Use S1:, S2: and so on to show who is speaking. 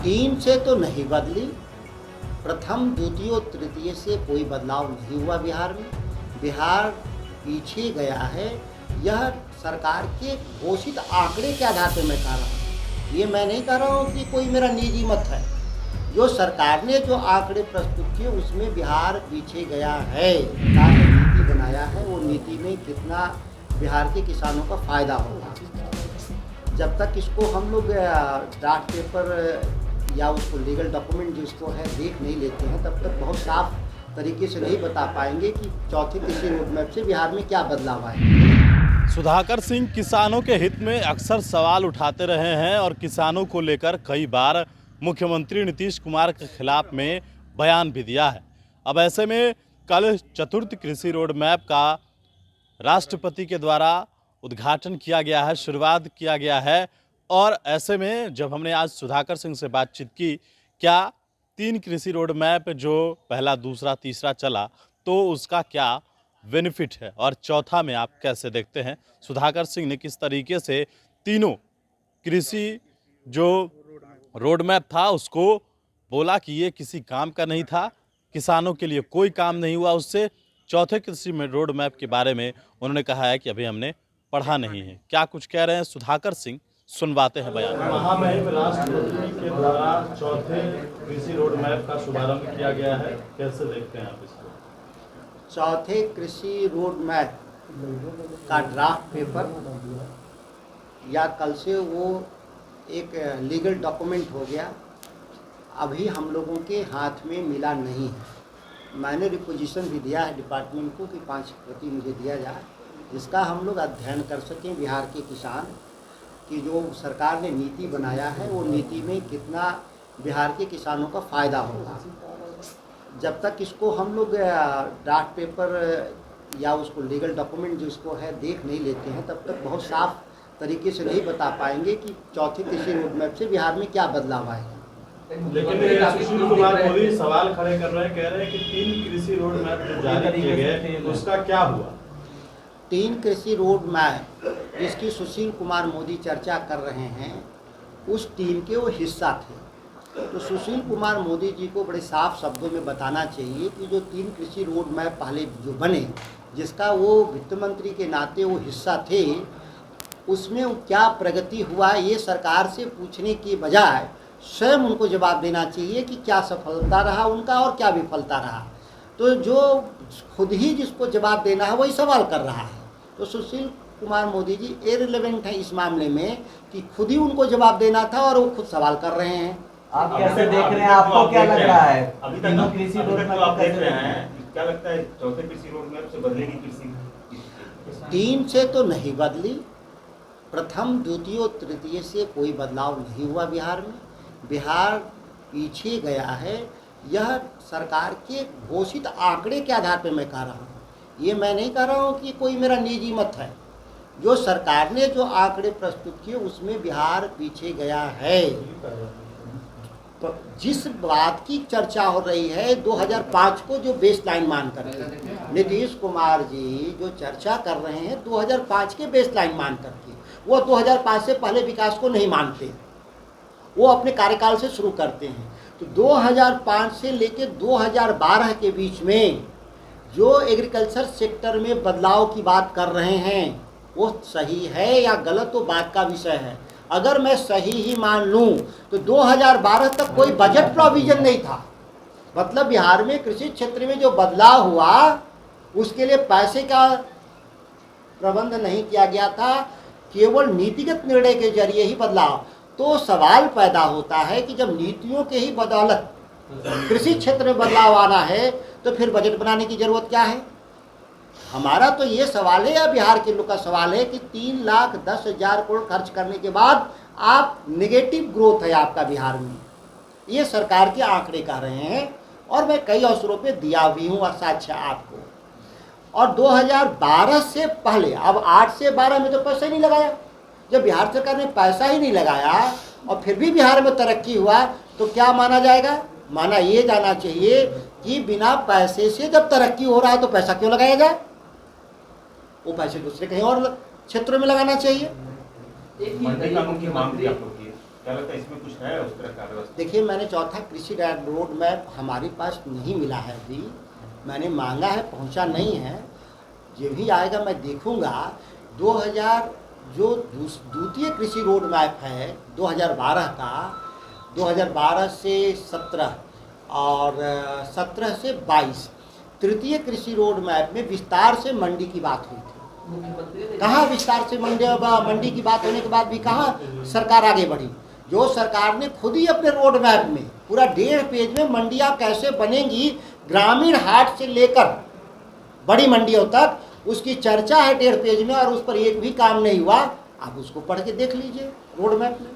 S1: तीन से तो नहीं बदली, प्रथम द्वितीय तृतीय से कोई बदलाव नहीं हुआ बिहार में। बिहार पीछे गया है। यह सरकार के घोषित आंकड़े के आधार पर मैं कह रहा हूँ, ये मैं नहीं कह रहा हूँ कि कोई मेरा निजी मत है। जो सरकार ने जो आंकड़े प्रस्तुत किए उसमें बिहार पीछे गया है। सरकार ने नीति बनाया है, वो नीति में कितना बिहार के किसानों का फायदा होगा। जब तक इसको हम लोग ड्राफ्ट पेपर या उसको लीगल डॉक्यूमेंट जिसको है देख नहीं लेते हैं, तब तक बहुत साफ तरीके से नहीं बता पाएंगे कि चौथे कृषि रोडमैप से बिहार में क्या बदलाव आए।
S2: सुधाकर सिंह किसानों के हित में अक्सर सवाल उठाते रहे हैं और किसानों को लेकर कई बार मुख्यमंत्री नीतीश कुमार के खिलाफ में बयान भी दिया है। अब ऐसे में कल चतुर्थ कृषि रोड मैप का राष्ट्रपति के द्वारा उद्घाटन किया गया है, शुरुआत किया गया है। और ऐसे में जब हमने आज सुधाकर सिंह से बातचीत की, क्या तीन कृषि रोड मैप जो पहला दूसरा तीसरा चला तो उसका क्या बेनिफिट है और चौथा में आप कैसे देखते हैं, सुधाकर सिंह ने किस तरीके से तीनों कृषि जो रोड मैप था उसको बोला कि ये किसी काम का नहीं था, किसानों के लिए कोई काम नहीं हुआ उससे। चौथे कृषि में रोड मैप के बारे में उन्होंने कहा है कि अभी हमने पढ़ा नहीं है। क्या कुछ कह रहे हैं सुधाकर सिंह, सुनवाते हैं बयान। महामहिम राष्ट्रपति के द्वारा चौथे कृषि रोड मैप का शुभारंभ किया गया है, कैसे देखते हैं आप इसको?
S1: चौथे कृषि रोड मैप का ड्राफ्ट पेपर या कल से वो एक लीगल डॉक्यूमेंट हो गया, अभी हम लोगों के हाथ में मिला नहीं है। मैंने रिपोजिशन भी दिया है डिपार्टमेंट को कि 5 प्रति मुझे दिया जाए, जिसका हम लोग अध्ययन कर सकें बिहार के किसान कि जो सरकार ने नीति बनाया है वो नीति में कितना बिहार के किसानों का फ़ायदा होगा। जब तक इसको हम लोग ड्राफ्ट पेपर या उसको लीगल डॉक्यूमेंट जिसको है देख नहीं लेते हैं, तब तक बहुत साफ तरीके से नहीं बता पाएंगे कि चौथे कृषि रोड मैप से बिहार में क्या बदलाव आएगा।
S2: लेकिन सुशील कुमार मोदी सवाल खड़े कर रहे हैं, कह रहे हैं कि तीन कृषि रोड मैप जो जारी किए गए उसका क्या हुआ?
S1: तीन कृषि रोड मैप जिसकी सुशील कुमार मोदी चर्चा कर रहे हैं, उस टीम के वो हिस्सा थे। तो सुशील कुमार मोदी जी को बड़े साफ शब्दों में बताना चाहिए कि जो तीन कृषि रोड मैप पहले जो बने, जिसका वो वित्त मंत्री के नाते वो हिस्सा थे, उसमें क्या प्रगति हुआ ये सरकार से पूछने की बजाय स्वयं उनको जवाब देना चाहिए कि क्या सफलता रहा उनका और क्या विफलता रहा। तो जो खुद ही जिसको जवाब देना है वही सवाल कर रहा है। तो सुशील कुमार मोदी जी इररिलेवेंट है इस मामले में कि खुद ही उनको जवाब देना था और वो खुद सवाल कर रहे हैं।
S3: आप कैसे देख रहे हैं, आपको क्या लग रहा है?
S4: अभी तक कृषि रोड मैप आप देख रहे हैं, क्या लगता है चौथे कृषि रोड मैप से बदलेगी कृषि?
S1: तीन से तो नहीं बदली, प्रथम द्वितीय तृतीय से कोई बदलाव नहीं हुआ बिहार में। बिहार पीछे गया है। यह सरकार के घोषित आंकड़े के आधार पर मैं कह रहा हूँ, ये मैं नहीं कह रहा हूँ कि कोई मेरा निजी मत है। जो सरकार ने जो आंकड़े प्रस्तुत किए उसमें बिहार पीछे गया है। तो जिस बात की चर्चा हो रही है 2005 को जो बेसलाइन मान करके नीतीश कुमार जी जो चर्चा कर रहे हैं 2005 के बेसलाइन मान करके, वो 2005 से पहले विकास को नहीं मानते, वो अपने कार्यकाल से शुरू करते हैं। तो 2005 से लेकर 2012 के बीच में जो एग्रीकल्चर सेक्टर में बदलाव की बात कर रहे हैं वो सही है या गलत तो बात का विषय है। अगर मैं सही ही मान लूं तो 2012 तक कोई बजट प्रोविजन नहीं था, मतलब बिहार में कृषि क्षेत्र में जो बदलाव हुआ उसके लिए पैसे का प्रबंध नहीं किया गया था, केवल नीतिगत निर्णय के जरिए ही बदलाव। तो सवाल पैदा होता है कि जब नीतियों के ही बदौलत कृषि क्षेत्र में बदलाव आना है तो फिर बजट बनाने की जरूरत क्या है? हमारा तो ये सवाल है या बिहार के लोग का सवाल है कि 3,10,000 करोड़ खर्च करने के बाद आप नेगेटिव ग्रोथ है आपका बिहार में, ये सरकार के आंकड़े कह रहे हैं। और मैं कई अवसरों पे दिया भी हूँ और साक्ष्य आपको। और 2012 से पहले, अब 8 से 12 में तो पैसा ही नहीं लगाया। जब बिहार सरकार ने पैसा ही नहीं लगाया और फिर भी बिहार में तरक्की हुआ तो क्या माना जाएगा? माना ये जाना चाहिए कि बिना पैसे से जब तरक्की हो रहा है तो पैसा क्यों लगाया जाए? वो पैसे दूसरे कहीं और क्षेत्रों में लगाना चाहिए।
S4: मंडी कानून की मांग थी आप लोग की, क्या लगता है इसमें कुछ है उस तरह का व्यवस्था?
S1: देखिए, मैंने चौथा कृषि रोड मैप हमारे पास नहीं मिला है अभी, मैंने मांगा है, पहुंचा नहीं है। जो भी आएगा मैं देखूंगा। 2000 जो द्वितीय कृषि रोड मैप है 2012 का, 2012 से 17 और 17 से 22, तृतीय कृषि रोड मैप में विस्तार से मंडी की बात हुई थी। कहाँ विस्तार से मंडी की बात होने के बाद भी कहाँ सरकार आगे बढ़ी? जो सरकार ने खुद ही अपने रोड मैप में पूरा 1.5 पेज में मंडियाँ कैसे बनेंगी, ग्रामीण हाट से लेकर बड़ी मंडियों तक, उसकी चर्चा है 1.5 पेज में, और उस पर एक भी काम नहीं हुआ। आप उसको पढ़ के देख लीजिए रोड मैप में।